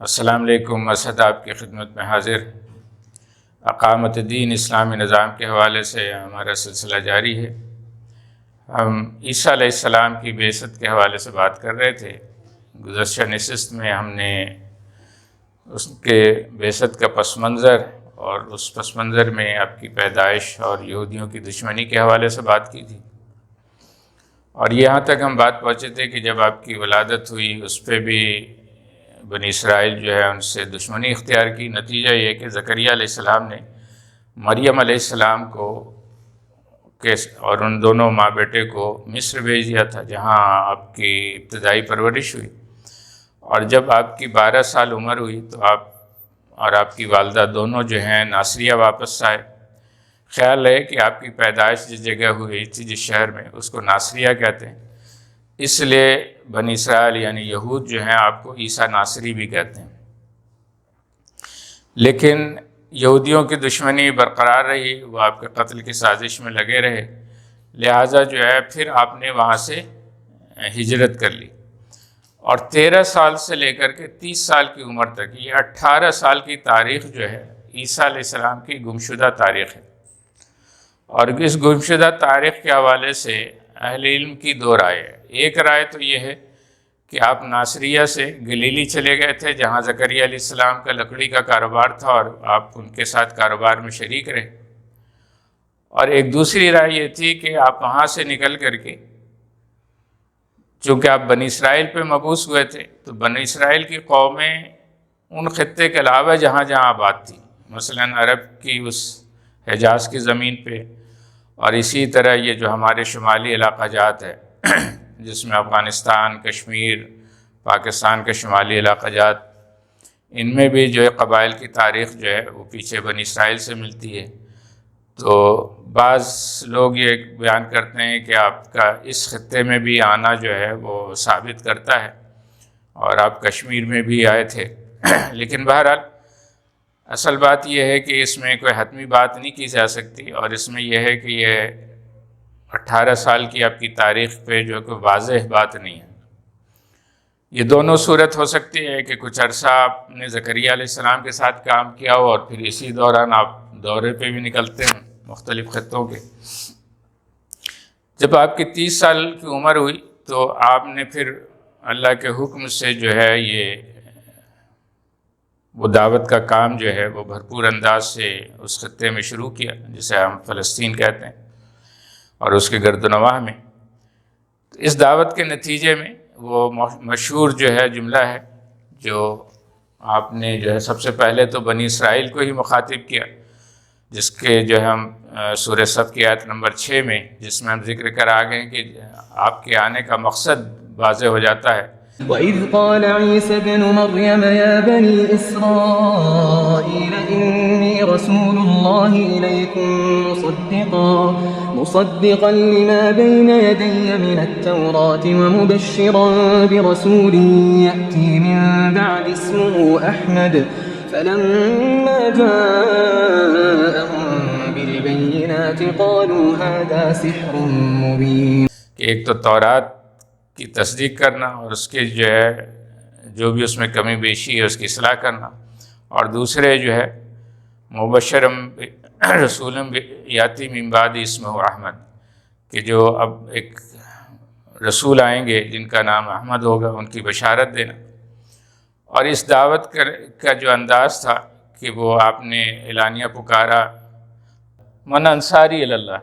السلام علیکم۔ اسد آپ کی خدمت میں حاضر۔ اقامت دین اسلامی نظام کے حوالے سے ہمارا سلسلہ جاری ہے۔ ہم عیسیٰ علیہ السلام کی بعثت کے حوالے سے بات کر رہے تھے۔ گزشتہ نشست میں ہم نے اس کے بعثت کا پس منظر اور اس پس منظر میں آپ کی پیدائش اور یہودیوں کی دشمنی کے حوالے سے بات کی تھی، اور یہاں تک ہم بات پہنچے تھے کہ جب آپ کی ولادت ہوئی اس پہ بھی بنی اسرائیل جو ہے ان سے دشمنی اختیار کی۔ نتیجہ یہ کہ زکریا علیہ السلام نے مریم علیہ السلام کو اور ان دونوں ماں بیٹے کو مصر بھیج دیا تھا، جہاں آپ کی ابتدائی پرورش ہوئی۔ اور جب آپ کی 12 سال عمر ہوئی تو آپ اور آپ کی والدہ دونوں جو ہیں ناصریہ واپس آئے۔ خیال ہے کہ آپ کی پیدائش جس جگہ ہوئی تھی، جس شہر میں، اس کو ناصریہ کہتے ہیں، اس لیے بنی اسرائیل یعنی یہود جو ہیں آپ کو عیسیٰ ناصری بھی کہتے ہیں۔ لیکن یہودیوں کی دشمنی برقرار رہی، وہ آپ کے قتل کی سازش میں لگے رہے، لہٰذا جو ہے پھر آپ نے وہاں سے ہجرت کر لی، اور 13 سال سے لے کر کے 30 سال کی عمر تک، یہ 18 سال کی تاریخ جو ہے عیسیٰ علیہ السلام کی گمشدہ تاریخ ہے۔ اور اس گمشدہ تاریخ کے حوالے سے اہل علم کی دو رائے ہے۔ ایک رائے تو یہ ہے کہ آپ ناصریہ سے گلیلی چلے گئے تھے، جہاں زکریا علیہ السلام کا لکڑی کا کاروبار تھا، اور آپ ان کے ساتھ کاروبار میں شریک رہے۔ اور ایک دوسری رائے یہ تھی کہ آپ وہاں سے نکل کر کے، چونکہ آپ بنی اسرائیل پہ مبعوث ہوئے تھے، تو بنی اسرائیل کی قومیں ان خطے کے علاوہ جہاں جہاں آباد تھیں، مثلاً عرب کی اس حجاز کی زمین پہ، اور اسی طرح یہ جو ہمارے شمالی علاقہ جات ہے جس میں افغانستان، کشمیر، پاکستان کے شمالی علاقہ جات، ان میں بھی جو ہے قبائل کی تاریخ جو ہے وہ پیچھے بنی اسرائیل سے ملتی ہے۔ تو بعض لوگ یہ بیان کرتے ہیں کہ آپ کا اس خطے میں بھی آنا جو ہے وہ ثابت کرتا ہے، اور آپ کشمیر میں بھی آئے تھے۔ لیکن بہرحال اصل بات یہ ہے کہ اس میں کوئی حتمی بات نہیں کی جا سکتی، اور اس میں یہ ہے کہ یہ 18 سال کی آپ کی تاریخ پہ جو کوئی واضح بات نہیں ہے۔ یہ دونوں صورت ہو سکتی ہے کہ کچھ عرصہ آپ نے زکریا علیہ السلام کے ساتھ کام کیا ہو، اور پھر اسی دوران آپ دورے پہ بھی نکلتے ہیں مختلف خطوں کے۔ جب آپ کی 30 سال کی عمر ہوئی تو آپ نے پھر اللہ کے حکم سے جو ہے یہ وہ دعوت کا کام جو ہے وہ بھرپور انداز سے اس خطے میں شروع کیا، جسے ہم فلسطین کہتے ہیں، اور اس کے گرد و نواح میں۔ اس دعوت کے نتیجے میں وہ مشہور جو ہے جملہ ہے جو آپ نے جو ہے سب سے پہلے تو بنی اسرائیل کو ہی مخاطب کیا، جس کے جو ہم سورہ صف کی آیت نمبر 6 میں، جس میں ہم ذکر کر آگئے ہیں کہ آپ کے آنے کا مقصد واضح ہو جاتا ہے۔ وَإِذْ قَالَ عِيسَى ابْنُ مَرْيَمَ يَا بَنِي إِسْرَائِيلَ إِنِّي رَسُولُ اللَّهِ إِلَيْكُمْ مُصَدِّقًا لِمَا بَيْنَ يَدَيَّ مِنَ التَّوْرَاةِ وَمُبَشِّرًا بِرَسُولٍ يَأْتِي مِن بَعْدِي اسْمُهُ أَحْمَدُ فَلَمَّا جَاءَهُم بِالْبَيِّنَاتِ قَالُوا هَٰذَا سِحْرٌ مُّبِينٌ۔ کہ ایک تو تورات کی تصدیق کرنا، اور اس کے جو ہے جو بھی اس میں کمی بیشی ہے اس کی اصلاح کرنا، اور دوسرے جو ہے مبشرم رسول یاتی من بعد اسمہ احمد، کہ جو اب ایک رسول آئیں گے جن کا نام احمد ہوگا، ان کی بشارت دینا۔ اور اس دعوت کا جو انداز تھا کہ وہ آپ نے اعلانیہ پکارا، من انصاری الی اللہ،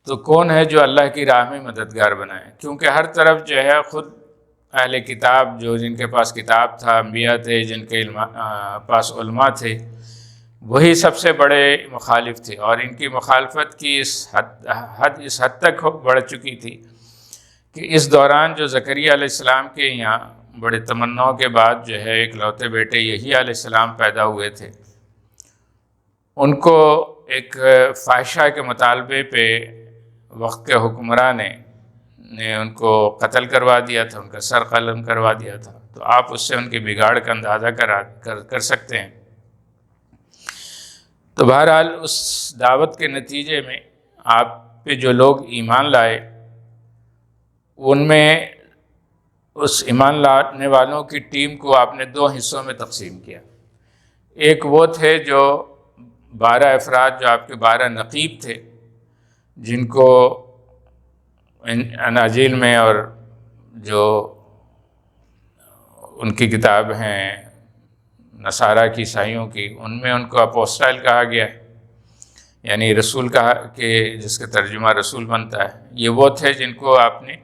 تو کون ہے جو اللہ کی راہ میں مددگار بنائے، کیونکہ ہر طرف جو ہے خود اہل کتاب، جو جن کے پاس کتاب تھا، انبیاء تھے، جن کے پاس علماء تھے، وہی سب سے بڑے مخالف تھے، اور ان کی مخالفت کی اس حد تک بڑھ چکی تھی کہ اس دوران جو زکریا علیہ السلام کے یہاں بڑے تمناؤں کے بعد جو ہے ایک لوتے بیٹے یحییٰ علیہ السلام پیدا ہوئے تھے، ان کو ایک فاحشہ کے مطالبے پہ وقت کے حکمراں نے ان کو قتل کروا دیا تھا، ان کا سر قلم کروا دیا تھا۔ تو آپ اس سے ان کی بگاڑ کا اندازہ کر سکتے ہیں۔ تو بہرحال اس دعوت کے نتیجے میں آپ پہ جو لوگ ایمان لائے، ان میں اس ایمان لانے والوں کی ٹیم کو آپ نے 2 حصوں میں تقسیم کیا۔ ایک وہ تھے جو 12 افراد جو آپ کے 12 نقیب تھے، جن کو اناجیل میں اور جو ان کی کتاب ہیں نصارہ کی عیسائیوں کی، ان میں ان کو اپوسٹل کہا گیا ہے، یعنی رسول کہا کہ جس کا ترجمہ رسول بنتا ہے۔ یہ وہ تھے جن کو آپ نے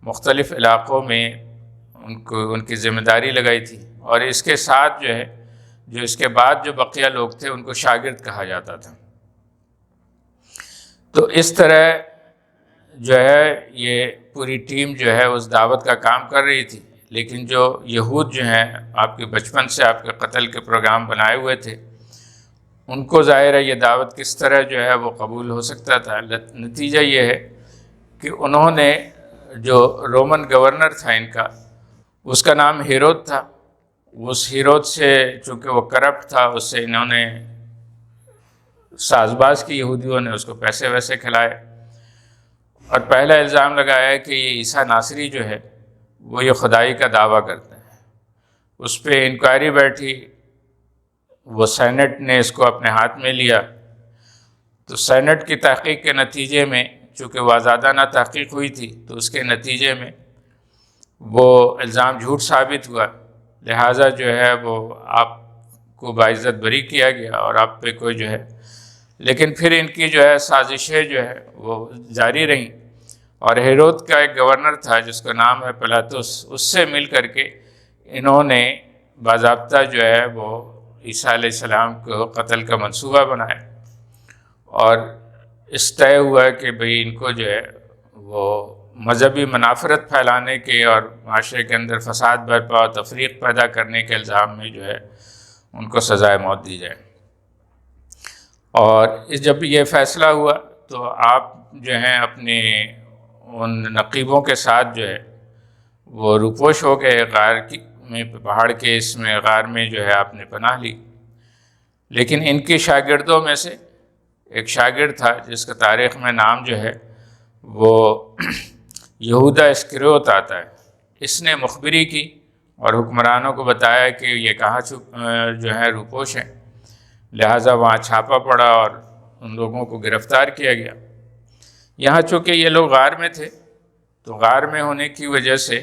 مختلف علاقوں میں ان کی ذمہ داری لگائی تھی، اور اس کے ساتھ جو اس کے بعد جو بقیہ لوگ تھے ان کو شاگرد کہا جاتا تھا۔ تو اس طرح جو ہے یہ پوری ٹیم جو ہے اس دعوت کا کام کر رہی تھی، لیکن جو یہود جو ہیں آپ کے بچپن سے آپ کے قتل کے پروگرام بنائے ہوئے تھے، ان کو ظاہر ہے یہ دعوت کس طرح جو ہے وہ قبول ہو سکتا تھا۔ نتیجہ یہ ہے کہ انہوں نے جو رومن گورنر تھا ان کا، اس کا نام ہیرود تھا، اس ہیرود سے چونکہ وہ کرپٹ تھا، اس سے انہوں نے ساز باز کی یہودیوں نے اس کو پیسے ویسے کھلائے، اور پہلا الزام لگایا کہ یہ عیسیٰ ناصری جو ہے وہ یہ خدائی کا دعویٰ کرتے ہیں۔ اس پہ انکوائری بیٹھی، وہ سینٹ نے اس کو اپنے ہاتھ میں لیا، تو سینٹ کی تحقیق کے نتیجے میں چونکہ وہ آزادانہ تحقیق ہوئی تھی، تو اس کے نتیجے میں وہ الزام جھوٹ ثابت ہوا، لہٰذا جو ہے وہ آپ کو باعزت بری کیا گیا اور آپ پہ کوئی جو ہے، لیکن پھر ان کی جو ہے سازشیں جو ہے وہ جاری رہیں، اور ہیرود کا ایک گورنر تھا جس کا نام ہے پلاطس، اس سے مل کر کے انہوں نے باضابطہ جو ہے وہ عیسیٰ علیہ السلام کو قتل کا منصوبہ بنایا، اور اس طے ہوا کہ بھئی ان کو جو ہے وہ مذہبی منافرت پھیلانے کے اور معاشرے کے اندر فساد برپا اور تفریق پیدا کرنے کے الزام میں جو ہے ان کو سزائے موت دی جائے۔ اور جب یہ فیصلہ ہوا تو آپ جو ہیں اپنے ان نقیبوں کے ساتھ جو ہے وہ روپوش ہو گئے، غار میں پہاڑ کے اس میں غار میں جو ہے آپ نے پناہ لی۔ لیکن ان کی شاگردوں میں سے ایک شاگرد تھا جس کا تاریخ میں نام جو ہے وہ یہودا اسکریوت آتا ہے، اس نے مخبری کی اور حکمرانوں کو بتایا کہ یہ کہاں جو ہے روپوش ہیں، لہٰذا وہاں چھاپا پڑا اور ان لوگوں کو گرفتار کیا گیا۔ یہاں چونکہ یہ لوگ غار میں تھے تو غار میں ہونے کی وجہ سے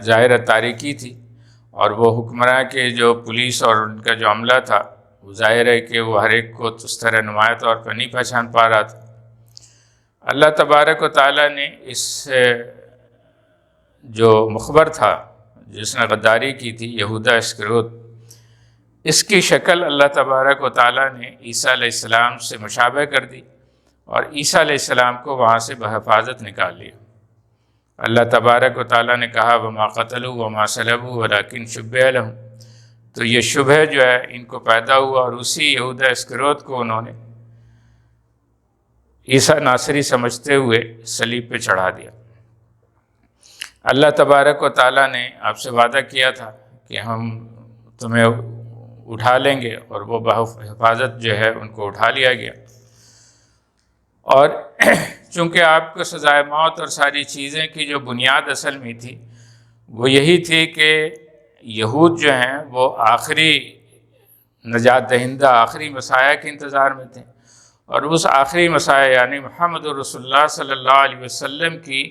ظاہر تاریکی تھی، اور وہ حکمراں کے جو پولیس اور ان کا جو عملہ تھا وہ ظاہر ہے کہ وہ ہر ایک کو اس طرح نمایاں طور پر نہیں پہچان پا رہا تھا۔ اللہ تبارک و تعالیٰ نے اس جو مخبر تھا جس نے غداری کی تھی، یہودا اسکریوت، اس کی شکل اللہ تبارک و تعالیٰ نے عیسیٰ علیہ السلام سے مشابہ کر دی، اور عیسیٰ علیہ السلام کو وہاں سے بحفاظت نکال لیا۔ اللہ تبارک و تعالیٰ نے کہا وما قتلوا وما صلبوا ولکن شبہ لہم، تو یہ شبہ جو ہے ان کو پیدا ہوا، اور اسی یہودا اسکریوت کو انہوں نے عیسیٰ ناصری سمجھتے ہوئے صلیب پہ چڑھا دیا۔ اللہ تبارک و تعالیٰ نے آپ سے وعدہ کیا تھا کہ ہم تمہیں اٹھا لیں گے، اور وہ بحفاظت جو ہے ان کو اٹھا لیا گیا۔ اور چونکہ آپ کو سزائے موت اور ساری چیزیں کی جو بنیاد اصل میں تھی وہ یہی تھی کہ یہود جو ہیں وہ آخری نجات دہندہ، آخری مسیح کے انتظار میں تھے، اور اس آخری مسیح یعنی محمد رسول اللہ صلی اللہ علیہ وسلم کی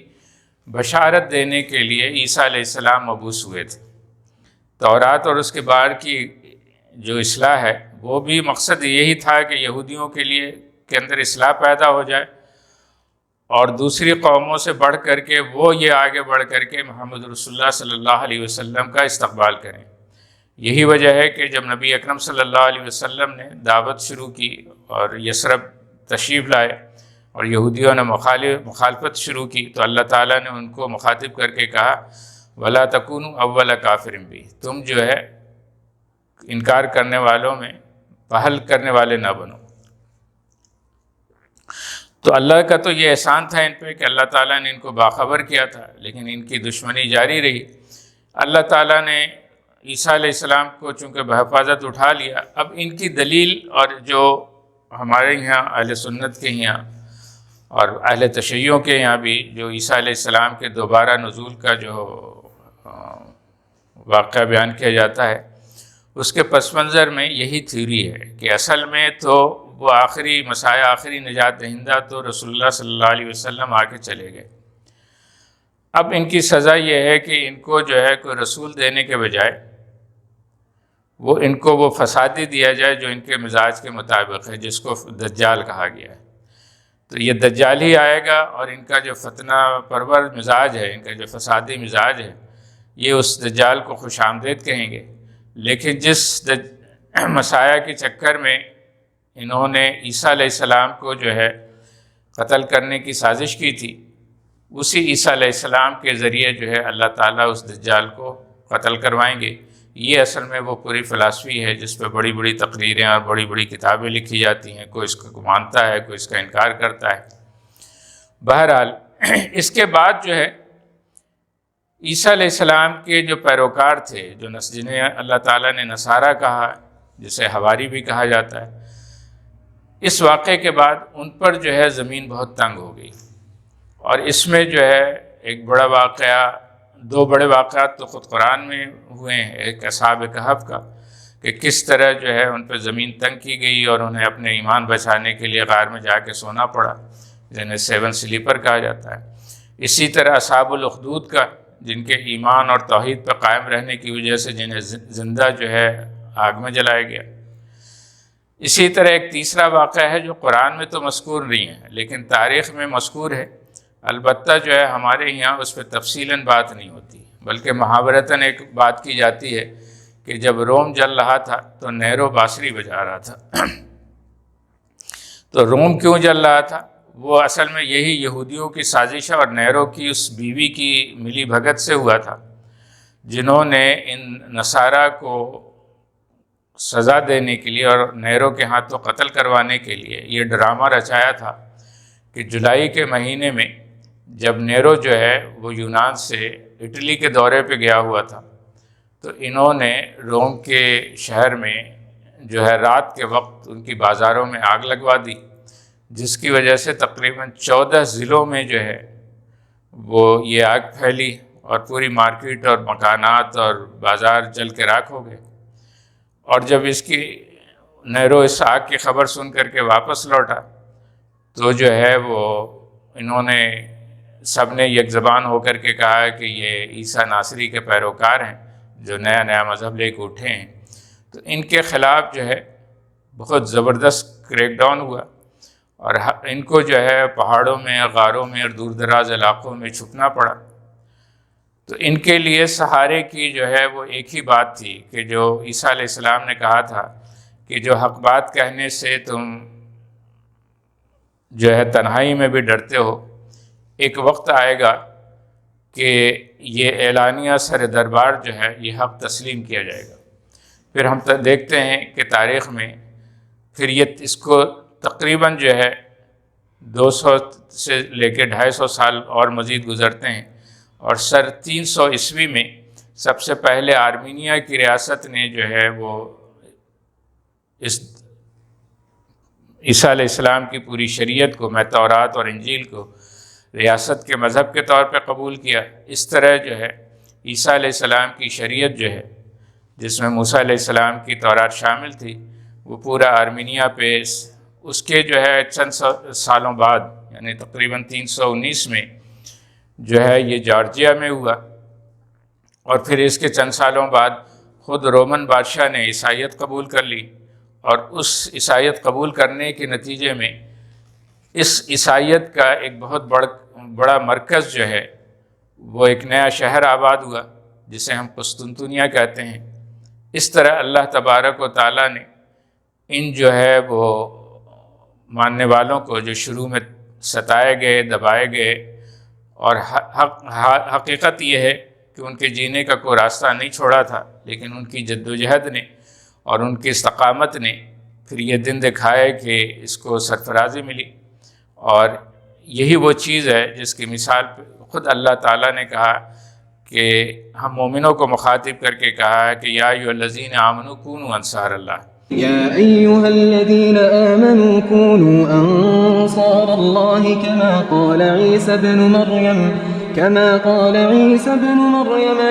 بشارت دینے کے لیے عیسیٰ علیہ السلام مبعوث ہوئے تھے۔ تورات اور اس کے بعد کی جو اصلاح ہے وہ بھی مقصد یہی تھا کہ یہودیوں کے اندر اصلاح پیدا ہو جائے، اور دوسری قوموں سے بڑھ کر کے وہ یہ آگے بڑھ کر کے محمد رسول اللہ صلی اللہ علیہ وسلم کا استقبال کریں۔ یہی وجہ ہے کہ جب نبی اکرم صلی اللہ علیہ وسلم نے دعوت شروع کی اور یثرب تشریف لائے اور یہودیوں نے مخالفت شروع کی، تو اللہ تعالیٰ نے ان کو مخاطب کر کے کہا وَلَا تَكُونُوا أَوَّلَ كَافِرٍ بِهِ، تم جو ہے انکار کرنے والوں میں پہل کرنے والے نہ بنو۔ تو اللہ کا تو یہ احسان تھا ان پہ کہ اللہ تعالیٰ نے ان کو باخبر کیا تھا، لیکن ان کی دشمنی جاری رہی۔ اللہ تعالیٰ نے عیسیٰ علیہ السلام کو چونکہ بحفاظت اٹھا لیا، اب ان کی دلیل اور جو ہمارے یہاں اہل سنت کے یہاں اور اہل تشیعوں کے یہاں بھی جو عیسیٰ علیہ السلام کے دوبارہ نزول کا جو واقعہ بیان کیا جاتا ہے، اس کے پس منظر میں یہی تھیوری ہے کہ اصل میں تو وہ آخری مسیح، آخری نجات دہندہ تو رسول اللہ صلی اللہ علیہ وسلم آ کے چلے گئے۔ اب ان کی سزا یہ ہے کہ ان کو جو ہے کوئی رسول دینے کے بجائے وہ ان کو وہ فسادی دیا جائے جو ان کے مزاج کے مطابق ہے، جس کو دجال کہا گیا ہے۔ تو یہ دجال ہی آئے گا اور ان کا جو فتنہ پرور مزاج ہے، ان کا جو فسادی مزاج ہے، یہ اس دجال کو خوش آمدید کہیں گے۔ لیکن جس مسیح کے چکر میں انہوں نے عیسیٰ علیہ السلام کو جو ہے قتل کرنے کی سازش کی تھی، اسی عیسیٰ علیہ السلام کے ذریعے جو ہے اللہ تعالیٰ اس دجال کو قتل کروائیں گے۔ یہ اصل میں وہ پوری فلسفی ہے جس پہ بڑی بڑی تقریریں اور بڑی بڑی کتابیں لکھی جاتی ہیں، کوئی اس کو مانتا ہے، کوئی اس کا انکار کرتا ہے۔ بہرحال اس کے بعد جو ہے عیسیٰ علیہ السلام کے جو پیروکار تھے، جو جنہیں اللہ تعالیٰ نے نصارہ کہا، جسے حواری بھی کہا جاتا ہے، اس واقعے کے بعد ان پر جو ہے زمین بہت تنگ ہو گئی۔ اور اس میں جو ہے ایک بڑا واقعہ، دو بڑے واقعات تو خود قرآن میں ہوئے ہیں، ایک اصحاب کہف کا کہ کس طرح جو ہے ان پہ زمین تنگ کی گئی اور انہیں اپنے ایمان بچانے کے لیے غار میں جا کے سونا پڑا، جنہیں 7 سلیپر کہا جاتا ہے۔ اسی طرح اصحاب الاخدود کا، جن کے ایمان اور توحید پہ قائم رہنے کی وجہ سے جنہیں زندہ جو ہے آگ میں جلایا گیا۔ اسی طرح ایک تیسرا واقعہ ہے جو قرآن میں تو مذکور نہیں ہے لیکن تاریخ میں مذکور ہے، البتہ جو ہے ہمارے یہاں اس پہ تفصیلاً بات نہیں ہوتی، بلکہ محاورتاً ایک بات کی جاتی ہے کہ جب روم جل رہا تھا تو نیرو بانسری بجا رہا تھا۔ تو روم کیوں جل رہا تھا؟ وہ اصل میں یہی یہودیوں کی سازش ہے اور نیرو کی اس بیوی کی ملی بھگت سے ہوا تھا، جنہوں نے ان نصارہ کو سزا دینے کے لیے اور نیرو کے ہاتھوں قتل کروانے کے لیے یہ ڈرامہ رچایا تھا کہ جولائی کے مہینے میں جب نیرو جو ہے وہ یونان سے اٹلی کے دورے پہ گیا ہوا تھا، تو انہوں نے روم کے شہر میں جو ہے رات کے وقت ان کی بازاروں میں آگ لگوا دی، جس کی وجہ سے تقریباً 14 ضلعوں میں جو ہے وہ یہ آگ پھیلی اور پوری مارکیٹ اور مکانات اور بازار جل کے راکھ ہو گئے۔ اور جب اس کی نیرو اس آگ کی خبر سن کر کے واپس لوٹا تو جو ہے وہ انہوں نے سب نے یک زبان ہو کر کے کہا کہ یہ عیسیٰ ناصری کے پیروکار ہیں جو نیا مذہب لے کے اٹھے ہیں۔ تو ان کے خلاف جو ہے بہت زبردست کریک ڈاؤن ہوا اور ان کو جو ہے پہاڑوں میں، غاروں میں اور دور دراز علاقوں میں چھپنا پڑا۔ تو ان کے لیے سہارے کی جو ہے وہ ایک ہی بات تھی کہ جو عیسیٰ علیہ السلام نے کہا تھا کہ جو حق بات کہنے سے تم جو ہے تنہائی میں بھی ڈرتے ہو، ایک وقت آئے گا کہ یہ اعلانیہ سر دربار جو ہے یہ حق تسلیم کیا جائے گا۔ پھر ہم دیکھتے ہیں کہ تاریخ میں پھر یہ اس کو تقریباً جو ہے 200 سے لے کے 250 سال اور مزید گزرتے ہیں، اور سر 300 عیسوی میں سب سے پہلے آرمینیا کی ریاست نے جو ہے وہ اس عیسیٰ علیہ السلام کی پوری شریعت کو، میں تورات اور انجیل کو ریاست کے مذہب کے طور پہ قبول کیا۔ اس طرح جو ہے عیسیٰ علیہ السلام کی شریعت جو ہے، جس میں موسیٰ علیہ السلام کی تورات شامل تھی، وہ پورا آرمینیا پہ اس کے جو ہے چند سالوں بعد یعنی تقریباً 319 میں جو ہے یہ جارجیا میں ہوا، اور پھر اس کے چند سالوں بعد خود رومن بادشاہ نے عیسائیت قبول کر لی، اور اس عیسائیت قبول کرنے کے نتیجے میں اس عیسائیت کا ایک بہت بڑا مرکز جو ہے وہ ایک نیا شہر آباد ہوا جسے ہم قسطنطنیہ کہتے ہیں۔ اس طرح اللہ تبارک و تعالیٰ نے ان جو ہے وہ ماننے والوں کو جو شروع میں ستائے گئے، دبائے گئے، اور حقیقت یہ ہے کہ ان کے جینے کا کوئی راستہ نہیں چھوڑا تھا، لیکن ان کی جدوجہد نے اور ان کی استقامت نے پھر یہ دن دکھائے کہ اس کو سرفرازی ملی۔ اور یہی وہ چیز ہے جس کی مثال خود اللہ تعالیٰ نے کہا کہ ہم مومنوں کو مخاطب کر کے کہا ہے کہ یا ایھا الذین آمنوا کونوا انصار اللہ، يا أيها الذين آمنوا كونوا أنصار الله كما قال عيسى ابن مريم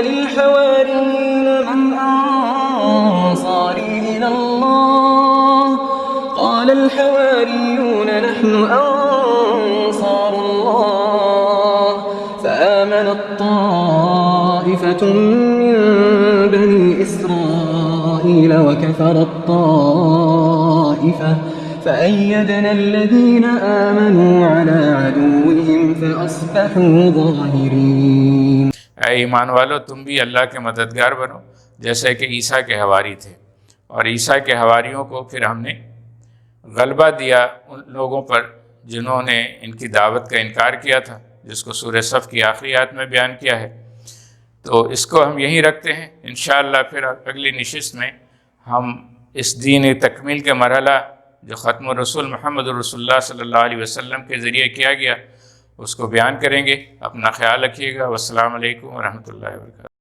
للحواريين من أنصاري إلى الله قال الحواريون نحن أنصار الله فآمنت طائفة من بني إسرائيل وكفرت طائفة فأيدنا الذين آمنوا على عدوهم فأصبحوا ظاهرين۔ اے ایمان والو، تم بھی اللہ کے مددگار بنو جیسے کہ عیسیٰ کے حواری تھے، اور عیسیٰ کے حواریوں کو پھر ہم نے غلبہ دیا ان لوگوں پر جنہوں نے ان کی دعوت کا انکار کیا تھا، جس کو سورہ صف کی آخری آیت میں بیان کیا ہے۔ تو اس کو ہم یہیں رکھتے ہیں، انشاءاللہ پھر اگلی نشست میں ہم اس دین تکمیل کے مرحلہ جو ختم الرسول محمد رسول اللہ صلی اللہ علیہ وسلم کے ذریعے کیا گیا اس کو بیان کریں گے۔ اپنا خیال رکھیے گا۔ والسلام علیکم ورحمۃ اللہ وبرکاتہ۔